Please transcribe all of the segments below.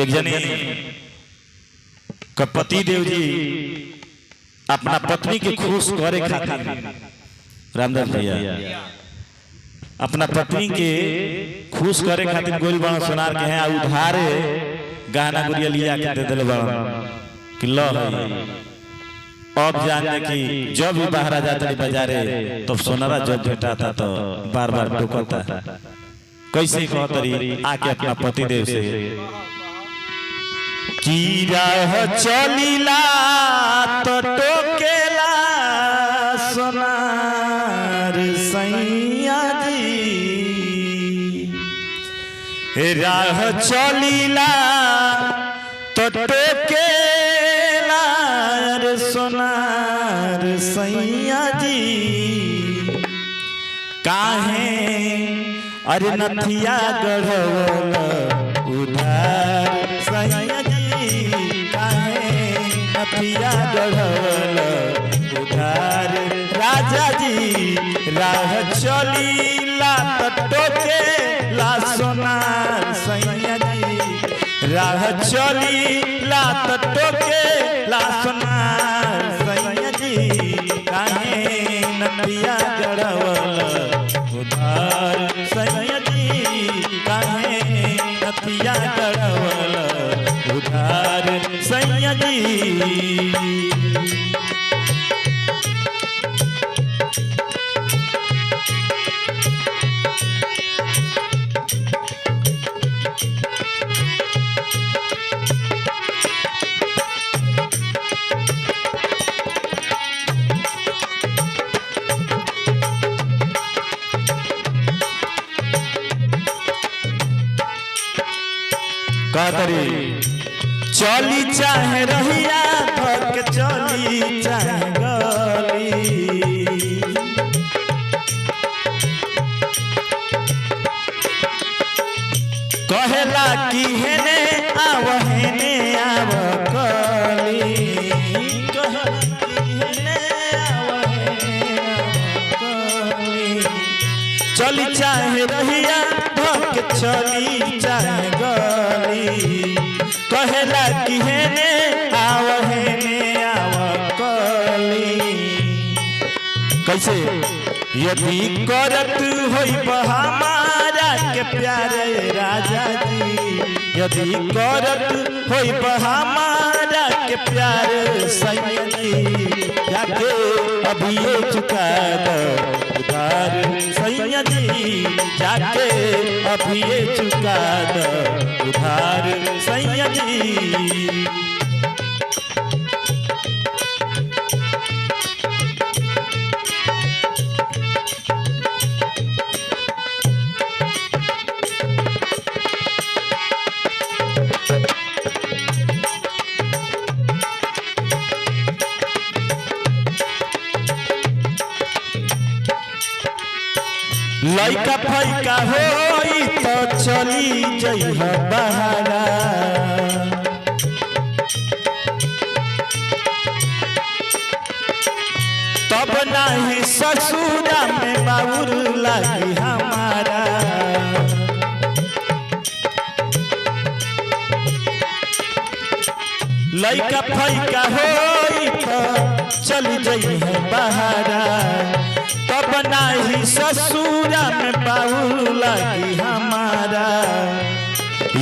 एक जने पति देव जी अपना पत्नी के खुश करे खातिर रामदास भैया अपना पत्नी के खुश करे खातिर गोल बड़ा सोनार के हैं उधार गहना गुड़िया लिया के दे दिले बड़ा कि लो अब जाने कि जब भी बाहर आ जाता बाजारे तो सोनारा जब भेटाता तो बार बार टोकता कैसे कहतरी आके अपना पति देव से की राह चलीला तो टोकेला सोनार सैया जी राह चलीला तो टोकेला सोनार सैया जी काहे अरे नथिया गढ़वल उधार सैया जी काहे नथिया गढ़वल उधार राजा जी राह चलीला टोके ला सोनार सैया जी राह चलीला टोके ला सोनार सैया जी काहे नथिया गढ़वल उधार सैया जी काहे नथिया गढ़वल उधार सैया जी कहतरी चली चाहे रहिया थक चली चाहे गली कहेला कि हेने आव कली चली चाहे रहिया थक चली चाहे गली कहेला कि हेने आव कली कैसे यदि करत होई हमारा के प्यारे राजा जी यदि करत होई हमारा के प्यारे सैया जी जाके अभी चुका दो उधार सैया जी जाके अभी चुका दो उधार सैया जी लइका फैका होई तो चली जइह बहारा तब नहीं ससुरा में बाउर लगी हमारा लइका फैका होई तो चली जइह बहारा तब नहीं ससुरा में बाबू लगी हमारा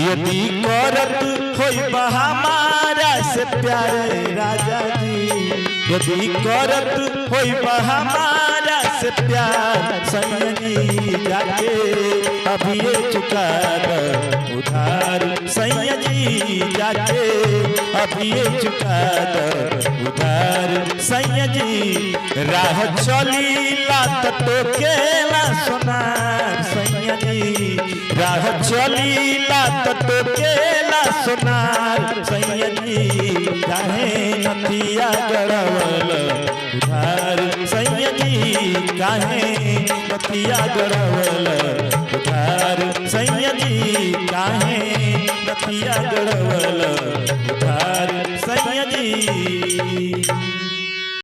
यदि करत होई हमारा से प्यारे राजा जी यदि करत होई हमारा से प्यार सैया जी जाके अभी चुका दो उधार सैया जी जाके अभी चुका दो उधार सैया जी राह चलीला टोकेला सोनार सैया जी राह चलीला टोकेला सोनार सैया जी काहे नथिया गढ़वल उधार सैया जी काहे नथिया गढ़वल उधार सैया जी काहे नथिया गढ़वल उधार सैया जी।